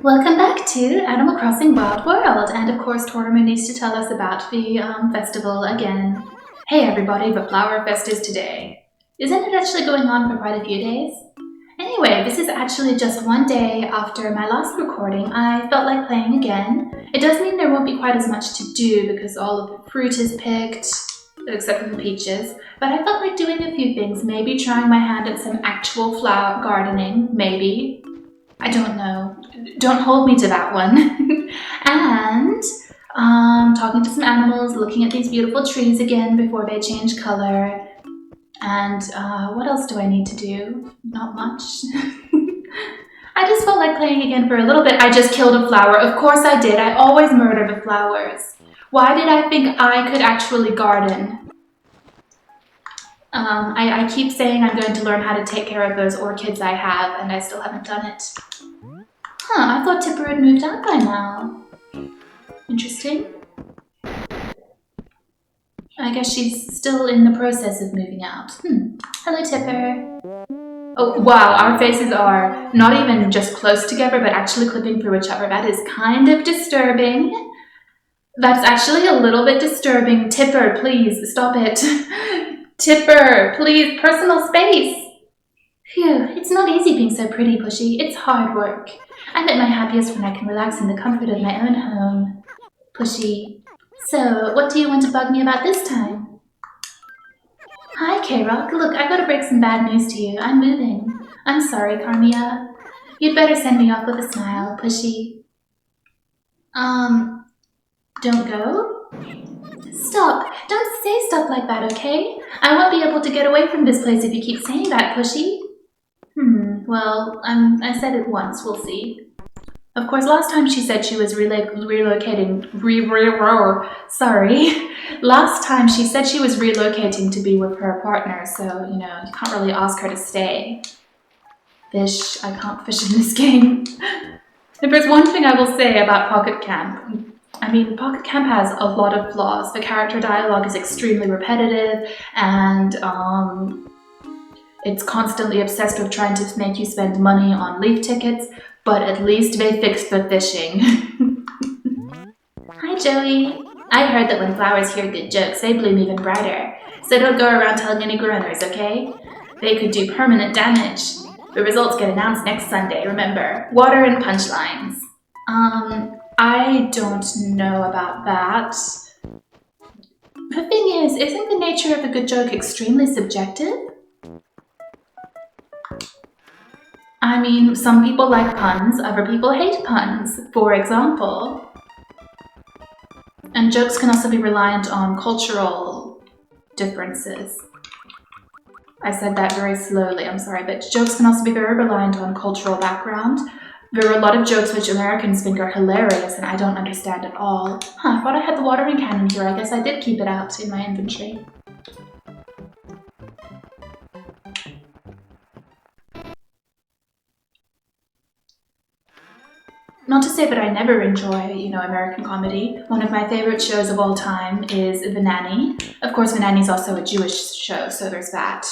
Welcome back to Animal Crossing Wild World, and of course Tortimer needs to tell us about the festival again. Hey everybody, the Flower Fest is today. Isn't it actually going on for quite a few days? Anyway, this is actually just one day after my last recording. I felt like playing again. It does mean there won't be quite as much to do because all of the fruit is picked, except for the peaches, but I felt like doing a few things, maybe trying my hand at some actual flower gardening, maybe. I don't know. Don't hold me to that one. And talking to some animals, looking at these beautiful trees again before they change color. And what else do I need to do? Not much. I just felt like playing again for a little bit. I just killed a flower. Of course I did. I always murder the flowers. Why did I think I could actually garden? I keep saying I'm going to learn how to take care of those orchids I have, and I still haven't done it. I thought Tipper had moved out by now. Interesting. I guess she's still in the process of moving out. Hello, Tipper. Oh, wow, our faces are not even just close together, but actually clipping through each other. That is kind of disturbing. That's actually a little bit disturbing. Tipper, please, stop it. Tipper, please, personal space. Phew, it's not easy being so pretty, Pushy. It's hard work. I'm at my happiest when I can relax in the comfort of my own home. Pushy. So, what do you want to bug me about this time? Hi, K-Rock. Look, I've got to break some bad news to you. I'm moving. I'm sorry, Carmia. You'd better send me off with a smile, Pushy. Don't go? Stop. Don't say stuff like that, okay? I won't be able to get away from this place if you keep saying that, Pushy. Well, I said it once. We'll see. Of course, last time she said she was relocating. Last time she said she was relocating to be with her partner, so, you can't really ask her to stay. Fish. I can't fish in this game. If there's one thing I will say about Pocket Camp, Pocket Camp has a lot of flaws. The character dialogue is extremely repetitive, and it's constantly obsessed with trying to make you spend money on leaf tickets, but at least they fixed the fishing. Hi, Joey. I heard that when flowers hear good jokes, they bloom even brighter. So don't go around telling any groaners, okay? They could do permanent damage. The results get announced next Sunday, remember. Water and punchlines. I don't know about that. The thing is, isn't the nature of a good joke extremely subjective? Some people like puns, other people hate puns, for example. And jokes can also be reliant on cultural differences. I said that very slowly, I'm sorry, but jokes can also be very reliant on cultural background. There are a lot of jokes which Americans think are hilarious and I don't understand at all. I thought I had the watering can in here. I guess I did keep it out in my inventory. Not to say that I never enjoy, American comedy. One of my favorite shows of all time is The Nanny. Of course, The Nanny's also a Jewish show, so there's that.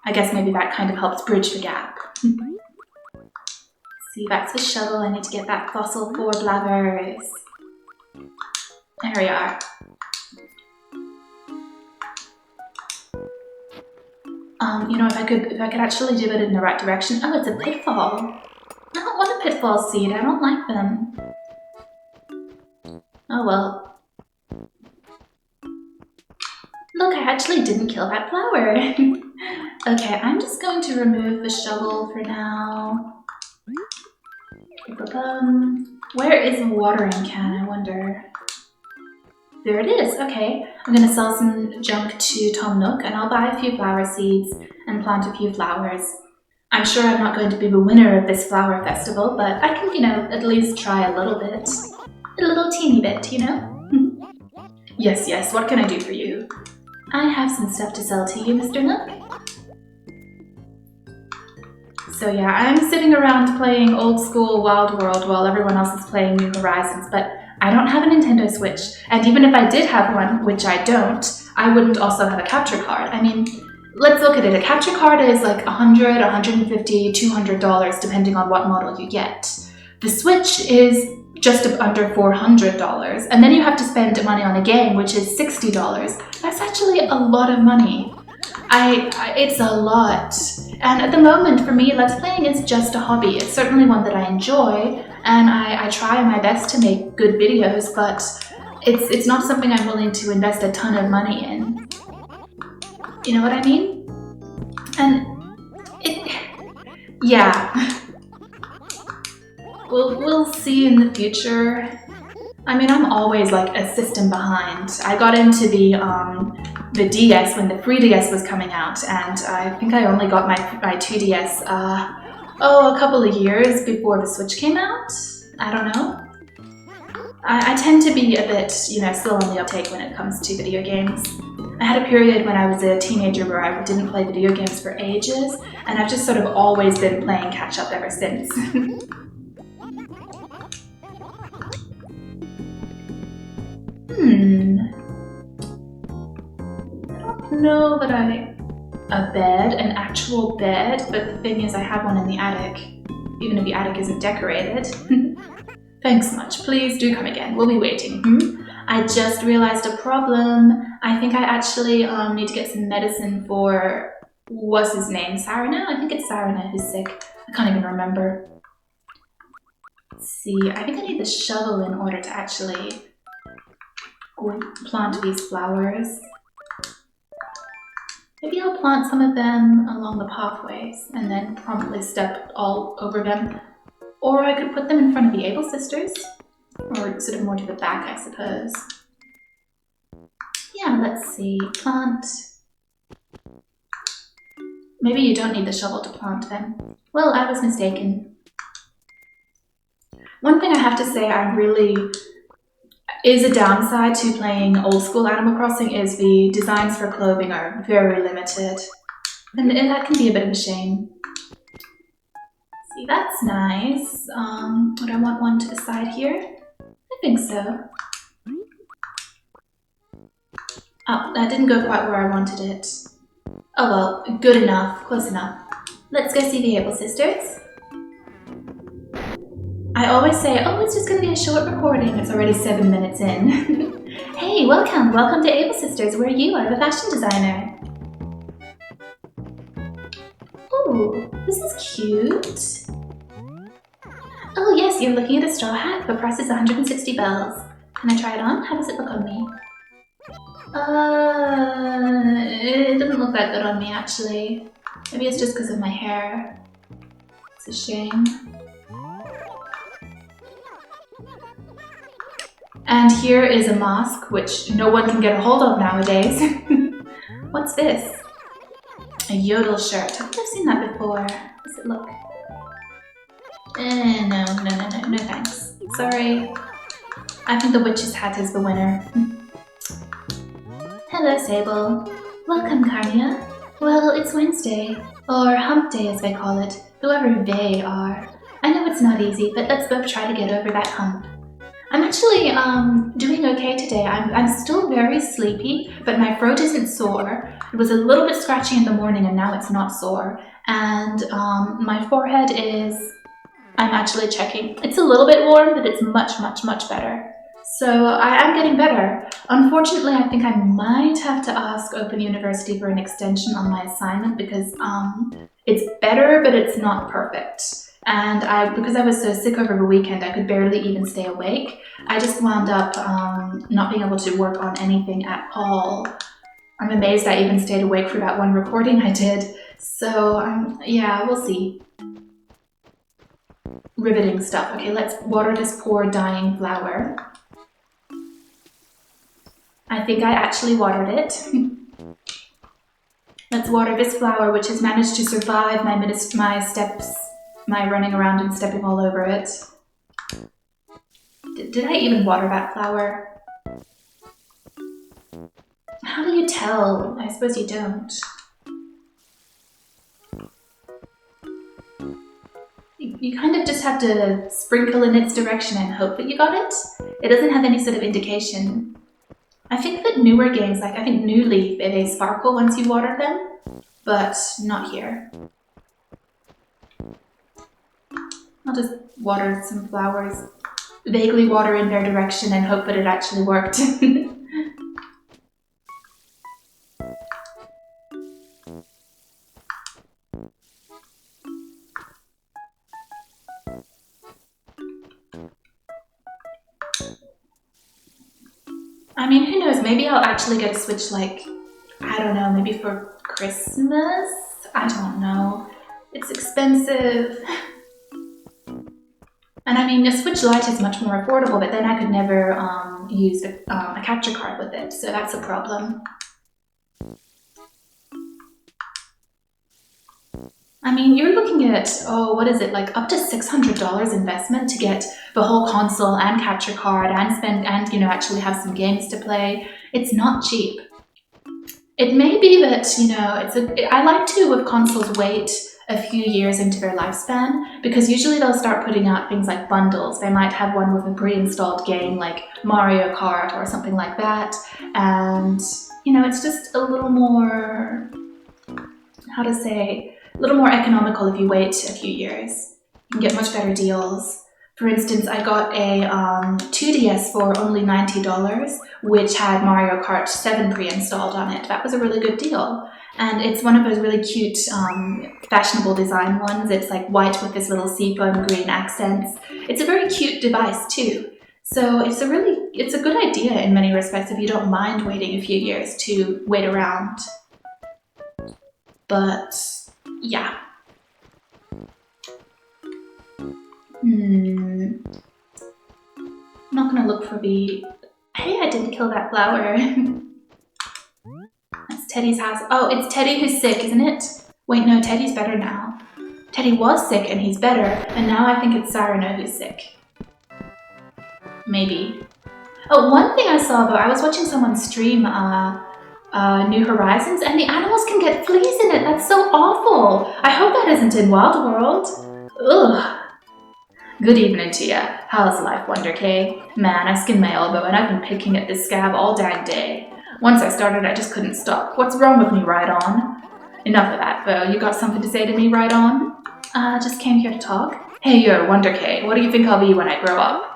I guess maybe that kind of helps bridge the gap. See, that's the shovel. I need to get that fossil for blathers. There we are. If I could actually do it in the right direction. Oh, it's a pitfall. I don't want a pitfall seed. I don't like them. Oh well. Look, I actually didn't kill that flower. Okay, I'm just going to remove the shovel for now. Where is the watering can, I wonder? There it is, okay. I'm gonna sell some junk to Tom Nook and I'll buy a few flower seeds and plant a few flowers. I'm sure I'm not going to be the winner of this flower festival, but I can, at least try a little bit. A little teeny bit, Yes, what can I do for you? I have some stuff to sell to you, Mr. Nook. So yeah, I'm sitting around playing old school Wild World while everyone else is playing New Horizons, but I don't have a Nintendo Switch, and even if I did have one, which I don't, I wouldn't also have a capture card. Let's look at it. A capture card is like $100, $150, $200, depending on what model you get. The Switch is just under $400, and then you have to spend money on a game, which is $60. That's actually a lot of money. It's a lot. And at the moment, for me, Let's Playing is just a hobby. It's certainly one that I enjoy, and I try my best to make good videos, but it's not something I'm willing to invest a ton of money in. You know what I mean? And yeah. We'll see in the future. I mean, I'm always like a system behind. I got into the DS when the 3DS was coming out, and I think I only got my 2DS a couple of years before the Switch came out. I don't know. I tend to be a bit, slow on the uptake when it comes to video games. I had a period when I was a teenager where I didn't play video games for ages, and I've just sort of always been playing catch-up ever since. I don't know that an actual bed, but the thing is I have one in the attic, even if the attic isn't decorated. Thanks much, please do come again, we'll be waiting. I just realized a problem. I think I actually need to get some medicine for, what's his name, Sarana? I think it's Sarana who's sick, I can't even remember. Let's see, I think I need the shovel in order to actually plant these flowers. Maybe I'll plant some of them along the pathways and then promptly step all over them. Or I could put them in front of the Able Sisters, or sort of more to the back, I suppose. Yeah, let's see, plant. Maybe you don't need the shovel to plant them. Well, I was mistaken. One thing I have to say is a downside to playing old school Animal Crossing is the designs for clothing are very limited. And that can be a bit of a shame. See, that's nice. Would I want one to the side here? I think so. Oh, that didn't go quite where I wanted it. Oh well, good enough, close enough. Let's go see the Able Sisters. I always say, oh, it's just going to be a short recording. It's already 7 minutes in. Hey, welcome to Able Sisters. Where are you? I'm a fashion designer. Ooh, this is cute. Oh yes, you're looking at a straw hat. The price is 160 bells. Can I try it on? How does it look on me? It doesn't look that good on me, actually. Maybe it's just because of my hair. It's a shame. And here is a mask, which no one can get a hold of nowadays. What's this? A yodel shirt. I think I've seen that before. How does it look? No thanks. Sorry. I think the witch's hat is the winner. Hello, Sable. Welcome, Carnia. Well, it's Wednesday, or hump day as they call it, whoever they are. I know it's not easy, but let's both try to get over that hump. I'm actually doing okay today. I'm still very sleepy, but my throat isn't sore. It was a little bit scratchy in the morning and now it's not sore. And my forehead is, I'm actually checking. It's a little bit warm, but it's much better. So I am getting better. Unfortunately, I think I might have to ask Open University for an extension on my assignment because it's better, but it's not perfect. And because I was so sick over the weekend, I could barely even stay awake. I just wound up not being able to work on anything at all. I'm amazed I even stayed awake for that one recording I did. So yeah, we'll see. Riveting stuff. Okay, let's water this poor dying flower. I think I actually watered it. Let's water this flower, which has managed to survive my steps. My running around and stepping all over it. Did I even water that flower? How do you tell? I suppose you don't. You kind of just have to sprinkle in its direction and hope that you got it. It doesn't have any sort of indication. I think that newer games, like I think New Leaf, they sparkle once you water them, but not here. I'll just water some flowers, vaguely water in their direction and hope that it actually worked. I mean, who knows, maybe I'll actually get a Switch, like, I don't know, maybe for Christmas? I don't know. It's expensive. And I mean, a Switch Lite is much more affordable, but then I could never use a capture card with it, so that's a problem. I mean, you're looking at, oh, what is it, like up to $600 investment to get the whole console and capture card and spend and, you know, actually have some games to play. It's not cheap. It may be that, you know, I like to, with consoles, wait a few years into their lifespan, because usually they'll start putting out things like bundles. They might have one with a pre-installed game like Mario Kart or something like that, and, you know, it's just a little more, how to say, a little more economical if you wait a few years. You can get much better deals. For instance, I got a 2DS for only $90, which had Mario Kart 7 pre-installed on it. That was a really good deal. And it's one of those really cute, fashionable design ones. It's like white with this little seafoam green accents. It's a very cute device too. So it's a good idea in many respects if you don't mind waiting a few years to wait around. But yeah. I'm not gonna look for the... Hey, I didn't kill that flower. That's Teddy's house. Oh, it's Teddy who's sick, isn't it? Wait, no, Teddy's better now. Teddy was sick and he's better, and now I think it's Cyrano who's sick. Maybe. Oh, one thing I saw though, I was watching someone stream New Horizons, and the animals can get fleas in it. That's so awful. I hope that isn't in Wild World. Ugh. Good evening to ya. How's life, Wonder K? Man, I skinned my elbow and I've been picking at this scab all dang day. Once I started, I just couldn't stop. What's wrong with me, Right On? Enough of that, though. You got something to say to me, Right On? Just came here to talk. Hey, yo, Wonder K, what do you think I'll be when I grow up?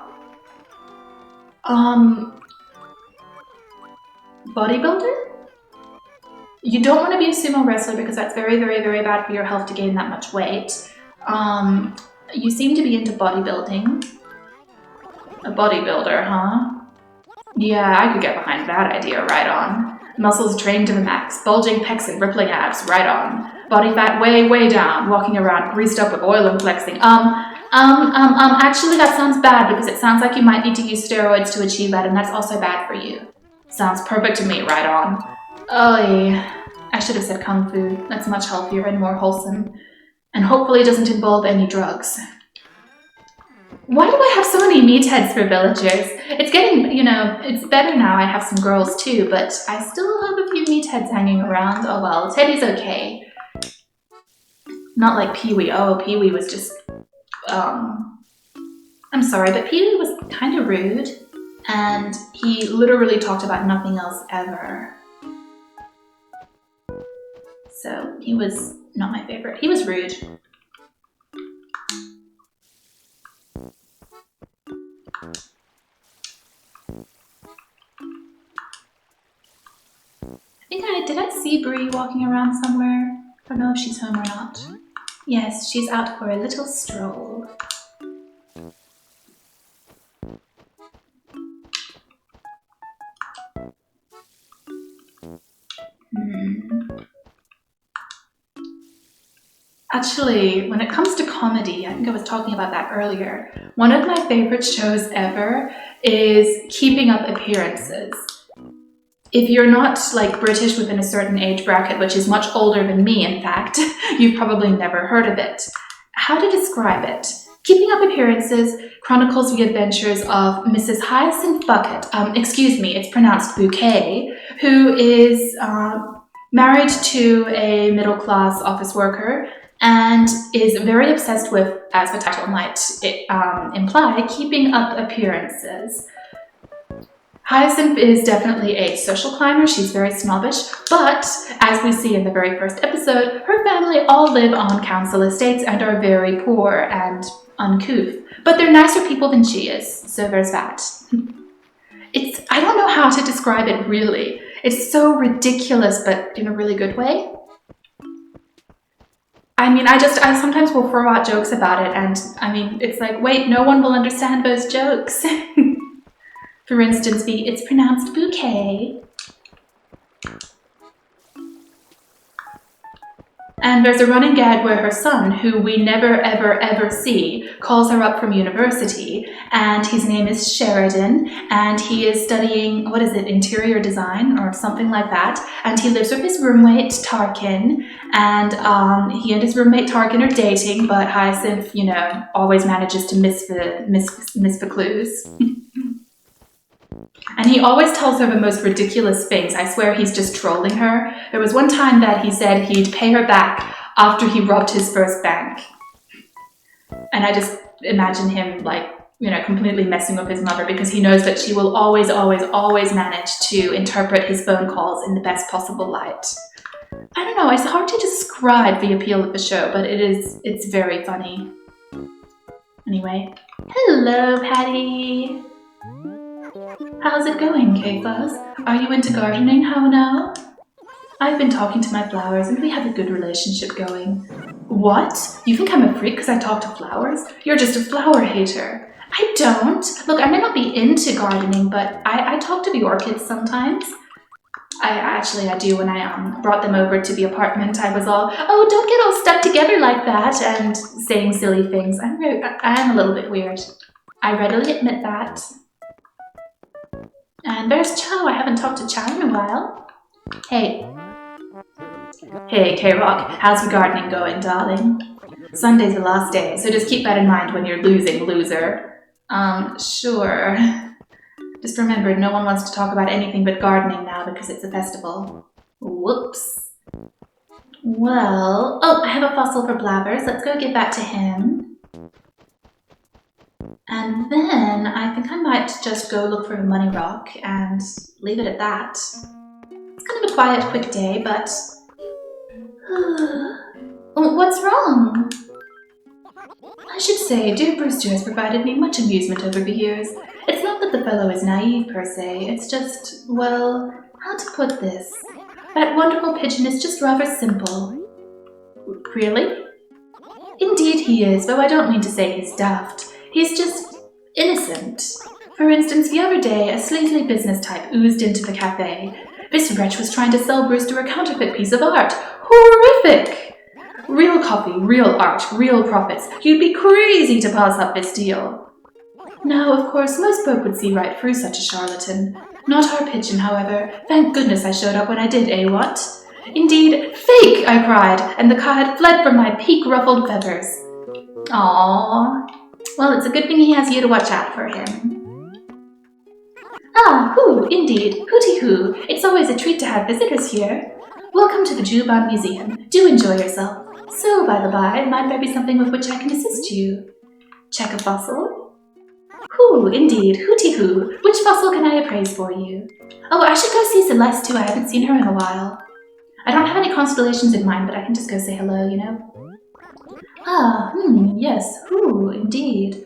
Bodybuilder? You don't want to be a sumo wrestler because that's very, very, very bad for your health to gain that much weight. You seem to be into bodybuilding. A bodybuilder, huh? Yeah, I could get behind that idea, Right On. Muscles trained to the max, bulging pecs and rippling abs, Right On. Body fat way, way down, walking around greased up with oil and flexing. Actually that sounds bad because it sounds like you might need to use steroids to achieve that, and that's also bad for you. Sounds perfect to me, Right On. Oy. I should have said kung fu. That's much healthier and more wholesome. And hopefully doesn't involve any drugs. Why do I have so many meatheads for villagers? It's getting, you know, it's better now. I have some girls too, but I still have a few meatheads hanging around. Oh well, Teddy's okay. Not like Pee-wee. Oh, Pee-wee was just, I'm sorry, but Pee-wee was kind of rude. And he literally talked about nothing else ever. So he was not my favorite. He was rude. Did I see Bree walking around somewhere? I don't know if she's home or not. Yes, she's out for a little stroll. Actually, when it comes to comedy, I think I was talking about that earlier, one of my favorite shows ever is Keeping Up Appearances. If you're not like British within a certain age bracket, which is much older than me, in fact, you've probably never heard of it. How to describe it? Keeping Up Appearances chronicles the adventures of Mrs. Hyacinth Bucket, it's pronounced Bouquet, who is married to a middle-class office worker and is very obsessed with, as the title might imply, keeping up appearances. Hyacinth is definitely a social climber. She's very snobbish, but as we see in the very first episode, her family all live on council estates and are very poor and uncouth. But they're nicer people than she is, so there's that. I don't know how to describe it really. It's so ridiculous, but in a really good way. I mean, I sometimes will throw out jokes about it, and I mean, it's like, wait, no one will understand those jokes. For instance, it's pronounced bouquet. And there's a running gag where her son, who we never ever ever see, calls her up from university, and his name is Sheridan, and he is studying, interior design or something like that, and he lives with his roommate Tarkin, and he and his roommate Tarkin are dating, but Hyacinth, always manages to miss the clues. And he always tells her the most ridiculous things. I swear he's just trolling her. There was one time that he said he'd pay her back after he robbed his first bank. And I just imagine him completely messing with his mother because he knows that she will always, always, always manage to interpret his phone calls in the best possible light. I don't know, it's hard to describe the appeal of the show, but it's very funny. Anyway, hello, Patty. How's it going, K-Fuzz? Are you into gardening, how now? I've been talking to my flowers and we have a good relationship going. What? You think I'm a freak because I talk to flowers? You're just a flower hater. I don't. Look, I may not be into gardening, but I talk to the orchids sometimes. I do. When I brought them over to the apartment, I was all, oh, don't get all stuck together like that, and saying silly things. I am a little bit weird. I readily admit that. And there's Cho. I haven't talked to Cho in a while. Hey, K-Rock, how's the gardening going, darling? Sunday's the last day, so just keep that in mind when you're losing, loser. Sure. Just remember, no one wants to talk about anything but gardening now because it's a festival. Whoops. Well, I have a fossil for Blabbers. Let's go give that to him. And then I think I might just go look for a money rock and leave it at that. It's kind of a quiet, quick day, but... What's wrong? I should say, dear Brewster has provided me much amusement over the years. It's not that the fellow is naive, per se. It's just, well, how to put this? That wonderful pigeon is just rather simple. Really? Indeed he is, though I don't mean to say he's daft. He's just innocent. For instance, the other day, a sleazy business type oozed into the cafe. This wretch was trying to sell Brewster a counterfeit piece of art. Horrific! Real copy, real art, real profits. You'd be crazy to pass up this deal. Now, of course, most folk would see right through such a charlatan. Not our pigeon, however. Thank goodness I showed up when I did, eh, what? Indeed, fake, I cried, and the car had fled from my peak-ruffled feathers. Aww. Well, it's a good thing he has you to watch out for him. Ah, hoo, indeed. Hooty-hoo. It's always a treat to have visitors here. Welcome to the Juban Museum. Do enjoy yourself. So, by the by, might there be something with which I can assist you? Check a fossil? Hoo, indeed. Hooty-hoo. Which fossil can I appraise for you? Oh, I should go see Celeste, too. I haven't seen her in a while. I don't have any constellations in mind, but I can just go say hello, you know? Ah, yes, indeed.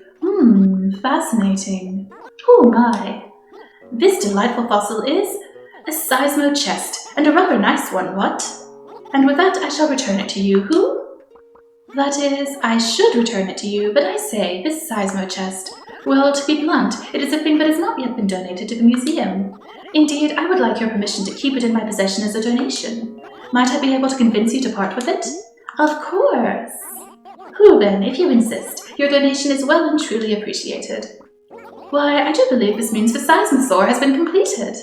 Fascinating. My. This delightful fossil is a seismo chest, and a rather nice one, what? And with that I shall return it to you, That is, I should return it to you, but I say, this seismo chest. Well, to be blunt, it is a thing that has not yet been donated to the museum. Indeed, I would like your permission to keep it in my possession as a donation. Might I be able to convince you to part with it? Of course. Then, if you insist, your donation is well and truly appreciated. Why, I do believe this means the seismosaur has been completed.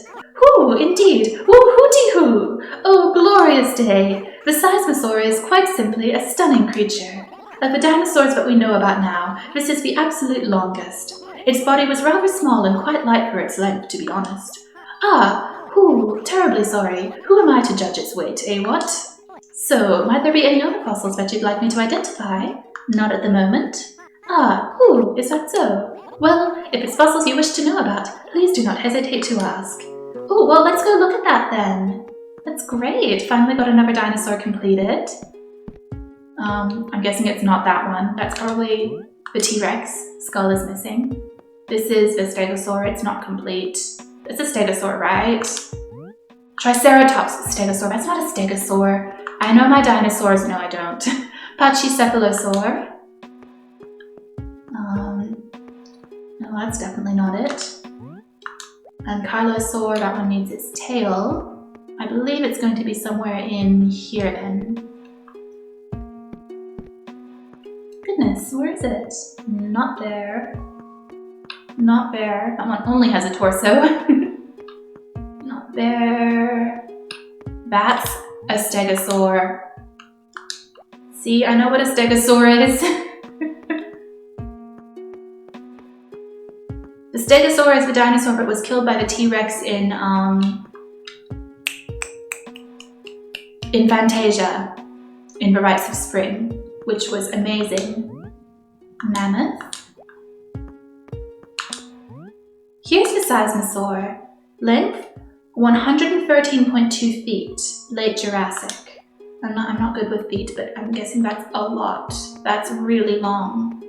Indeed. Hooty-hoo! Oh, glorious day! The seismosaur is, quite simply, a stunning creature. Of the dinosaurs that we know about now, this is the absolute longest. Its body was rather small and quite light for its length, to be honest. Terribly sorry. Who am I to judge its weight, eh, what? So, might there be any other fossils that you'd like me to identify? Not at the moment. Is that so? Well, if it's fossils you wish to know about, please do not hesitate to ask. Oh, well, let's go look at that then. That's great. Finally got another dinosaur completed. I'm guessing it's not that one. That's probably the T-Rex. Skull is missing. This is the Stegosaur. It's not complete. It's a Stegosaur, right? Triceratops Stegosaur. That's not a Stegosaur. I know my dinosaurs. No, I don't. Pachycephalosaur. No, that's definitely not it. And Kylosaur, that one needs its tail. I believe it's going to be somewhere in here then. Goodness, where is it? Not there. Not there. That one only has a torso. Not there. That's a Stegosaur. See, I know what a Stegosaur is. The Stegosaur is the dinosaur that was killed by the T-Rex in Fantasia, in The Rites of Spring, which was amazing. Mammoth. Here's the Seismosaur. Length, 113.2 feet, late Jurassic. I'm not good with feet, but I'm guessing that's a lot. That's really long.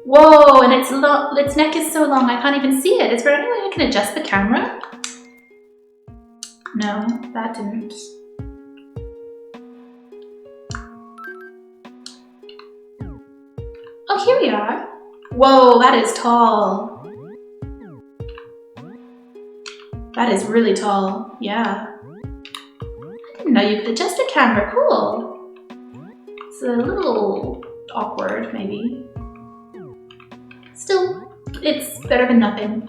Whoa, and its neck is so long I can't even see it. Is there any way I can adjust the camera? No, that didn't. Oh, here we are. Whoa, that is tall. That is really tall, yeah. I didn't know you could adjust the camera, cool. It's a little awkward, maybe. Still, it's better than nothing.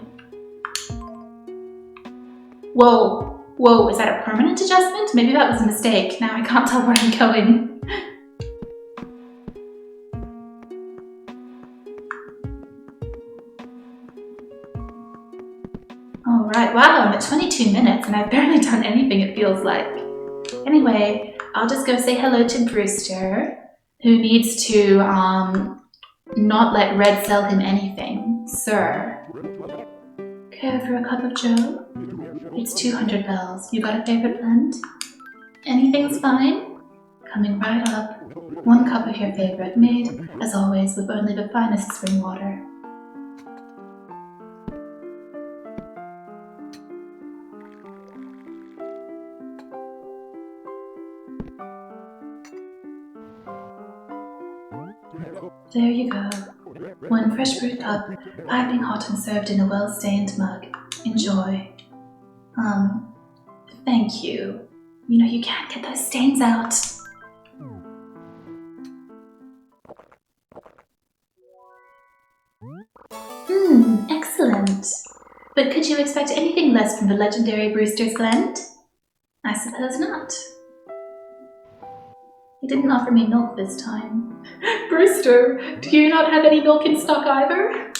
Whoa, whoa, is that a permanent adjustment? Maybe that was a mistake. Now I can't tell where I'm going. Alright, wow, I'm at 22 minutes and I've barely done anything, it feels like. Anyway, I'll just go say hello to Brewster, who needs to, not let Red sell him anything. Sir. Care for a cup of joe? It's 200 bells. You got a favorite blend? Anything's fine? Coming right up. 1 cup of your favorite, made, as always, with only the finest spring water. There you go. 1 fresh brewed cup, piping hot and served in a well-stained mug. Enjoy. Thank you. You know, you can't get those stains out. Excellent. But could you expect anything less from the legendary Brewster's Blend? I suppose not. He didn't offer me milk this time. Brewster, do you not have any milk in stock either?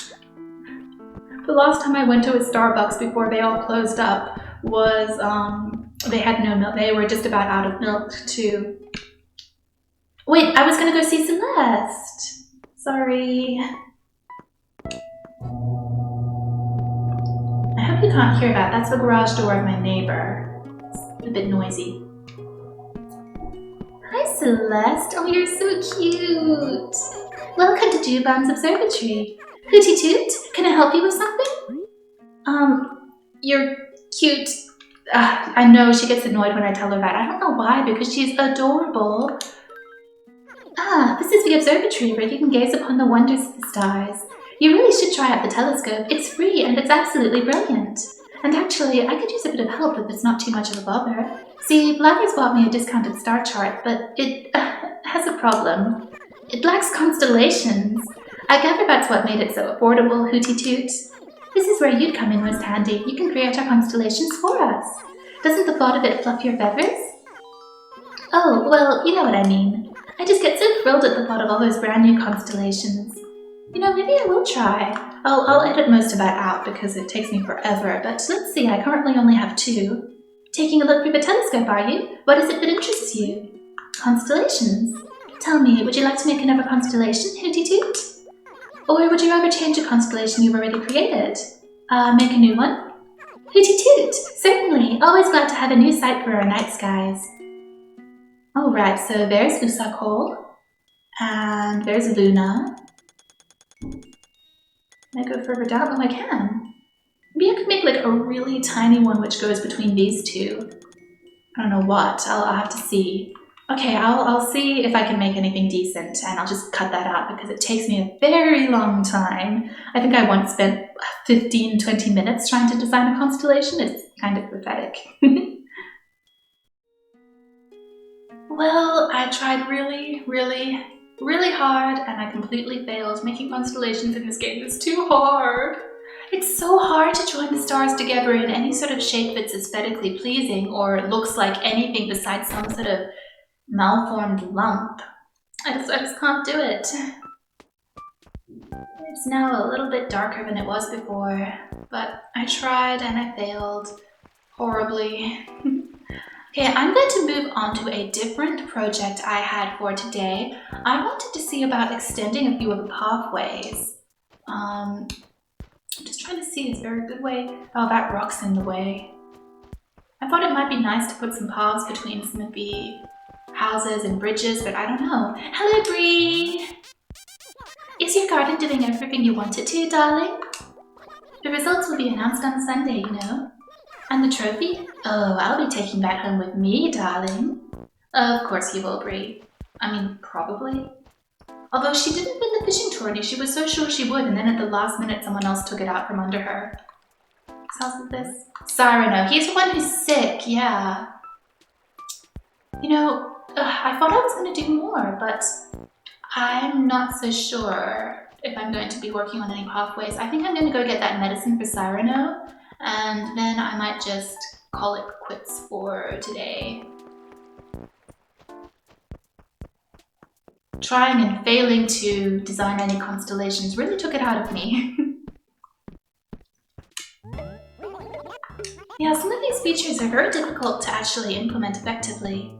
The last time I went to a Starbucks before they all closed up was, they had no milk. They were just about out of milk too. Wait, I was gonna go see Celeste. Sorry. I hope you can't hear that. That's the garage door of my neighbor. It's a bit noisy. Hi Celeste, oh you're so cute! Welcome to Dewbum's Observatory. Hooty Toot, can I help you with something? You're cute. I know she gets annoyed when I tell her that. I don't know why, because she's adorable. This is the observatory where you can gaze upon the wonders of the stars. You really should try out the telescope. It's free and it's absolutely brilliant. And actually, I could use a bit of help if it's not too much of a bother. See, Blackie's bought me a discounted star chart, but it has a problem. It lacks constellations. I gather that's what made it so affordable, Hooty Toot. This is where you'd come in most handy. You can create our constellations for us. Doesn't the thought of it fluff your feathers? Oh, well, you know what I mean. I just get so thrilled at the thought of all those brand new constellations. You know, maybe I will try. I'll edit most of that out because it takes me forever, but let's see, I currently only have 2. Taking a look through the telescope, are you? What is it that interests you? Constellations. Tell me, would you like to make another constellation, Hooty Toot? Or would you rather change a constellation you've already created? Make a new one? Hooty toot! Certainly! Always glad to have a new sight for our night skies. Alright, so there's Usako. And there's Luna. Can I go further down? Oh, I can. Maybe I could make like a really tiny one which goes between these two. I don't know what. I'll have to see. Okay, I'll see if I can make anything decent, and I'll just cut that out because it takes me a very long time. I think I once spent 15-20 minutes trying to design a constellation. It's kind of pathetic. Well, I tried really hard, and I completely failed. Making constellations in this game is too hard. It's so hard to join the stars together in any sort of shape that's aesthetically pleasing or looks like anything besides some sort of malformed lump. I just can't do it. It's now a little bit darker than it was before, but I tried and I failed horribly. Okay, I'm going to move on to a different project I had for today. I wanted to see about extending a few of the pathways. I'm just trying to see, is there a good way? Oh, that rock's in the way. I thought it might be nice to put some paths between some of the houses and bridges, but I don't know. Hello, Bree! Is your garden doing everything you want it to, darling? The results will be announced on Sunday, you know. And the trophy? Oh, I'll be taking that home with me, darling. Of course you will, Bree. I mean, probably. Although she didn't win the fishing tourney, she was so sure she would, and then at the last minute someone else took it out from under her. How's with this? Cyrano, he's the one who's sick, yeah. You know, I thought I was going to do more, but I'm not so sure if I'm going to be working on any pathways. I think I'm going to go get that medicine for Cyrano, and then I might just call it quits for today. Trying and failing to design any constellations really took it out of me. Yeah, some of these features are very difficult to actually implement effectively.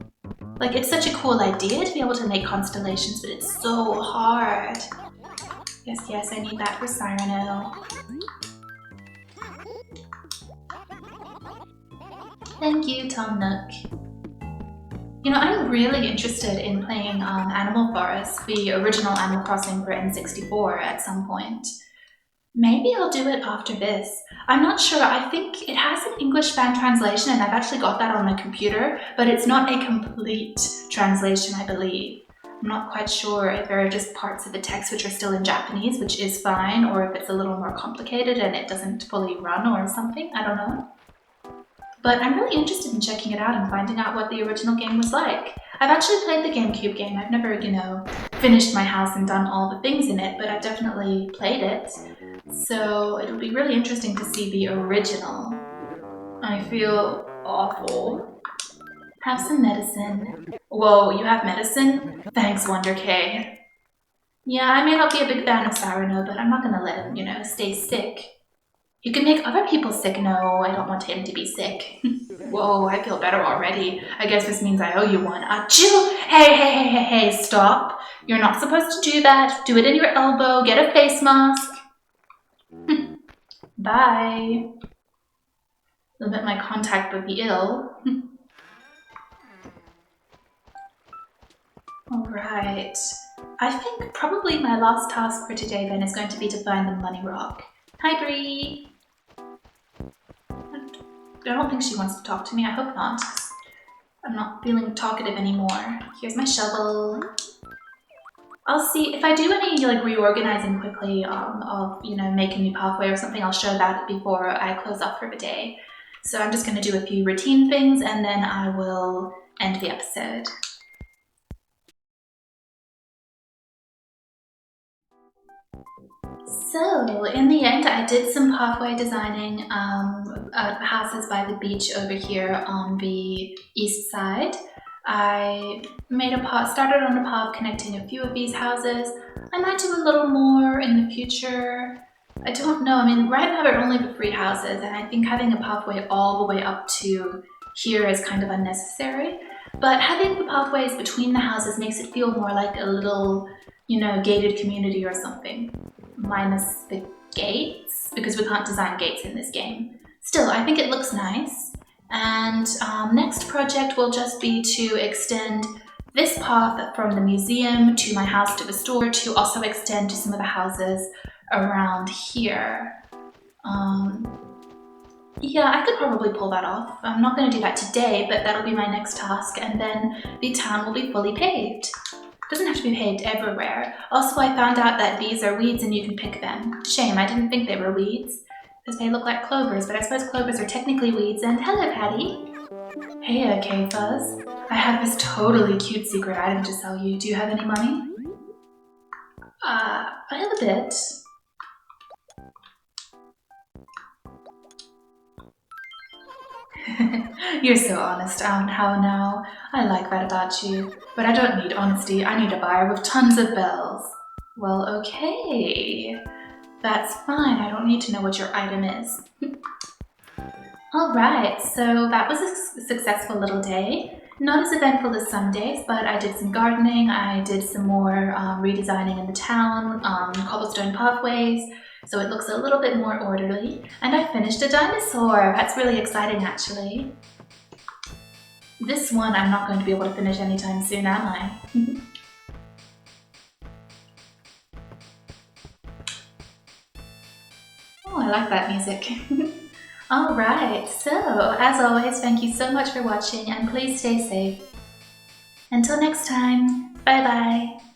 Like, it's such a cool idea to be able to make constellations, but it's so hard. Yes, I need that for Cyrano. Thank you, Tom Nook. You know, I'm really interested in playing Animal Forest, the original Animal Crossing for N64 at some point. Maybe I'll do it after this. I'm not sure. I think it has an English fan translation, and I've actually got that on my computer, but it's not a complete translation, I believe. I'm not quite sure if there are just parts of the text which are still in Japanese, which is fine, or if it's a little more complicated and it doesn't fully run or something. I don't know. But I'm really interested in checking it out and finding out what the original game was like. I've actually played the GameCube game. I've never, you know, finished my house and done all the things in it, but I've definitely played it. So it'll be really interesting to see the original. I feel awful. Have some medicine. Whoa, you have medicine? Thanks, Wonder K. Yeah, I may not be a big fan of Cyrano, but I'm not gonna let him, you know, stay sick. You can make other people sick. No, I don't want him to be sick. Whoa, I feel better already. I guess this means I owe you one. Achoo! Hey, stop. You're not supposed to do that. Do it in your elbow. Get a face mask. Bye. Limit my contact with the ill. Alright. I think probably my last task for today then is going to be to find the money rock. Hi, Bree! I don't think she wants to talk to me. I hope not. I'm not feeling talkative anymore. Here's my shovel. I'll see if I do any like reorganizing quickly. I'll, you know, make a new pathway or something. I'll show that before I close off for the day. So I'm just going to do a few routine things and then I will end the episode. So, in the end, I did some pathway designing houses by the beach over here on the east side. I made a path, started on a path connecting a few of these houses. I might do a little more in the future. I don't know. I mean, right now there are only the 3 houses, and I think having a pathway all the way up to here is kind of unnecessary. But having the pathways between the houses makes it feel more like a little, you know, gated community or something. minus the gates, because we can't design gates in this game. Still, I think it looks nice. And next project will just be to extend this path from the museum to my house to the store to also extend to some of the houses around here. Yeah, I could probably pull that off. I'm not going to do that today, but that'll be my next task, and then the town will be fully paved. It doesn't have to be paved everywhere. Also, I found out that these are weeds and you can pick them. Shame, I didn't think they were weeds, because they look like clovers, but I suppose clovers are technically weeds. And hello, Patty. Hey, K-Fuzz. I have this totally cute secret item to sell you. Do you have any money? I have a bit. You're so honest, how now? I like that about you. But I don't need honesty, I need a buyer with tons of bells. Well, okay. That's fine, I don't need to know what your item is. Alright, so that was a successful little day. Not as eventful as some days, but I did some gardening, I did some more redesigning in the town, cobblestone pathways, so it looks a little bit more orderly. And I finished a dinosaur! That's really exciting, actually. This one I'm not going to be able to finish anytime soon, am I? Oh, I like that music. Alright, so as always, thank you so much for watching and please stay safe. Until next time, bye bye!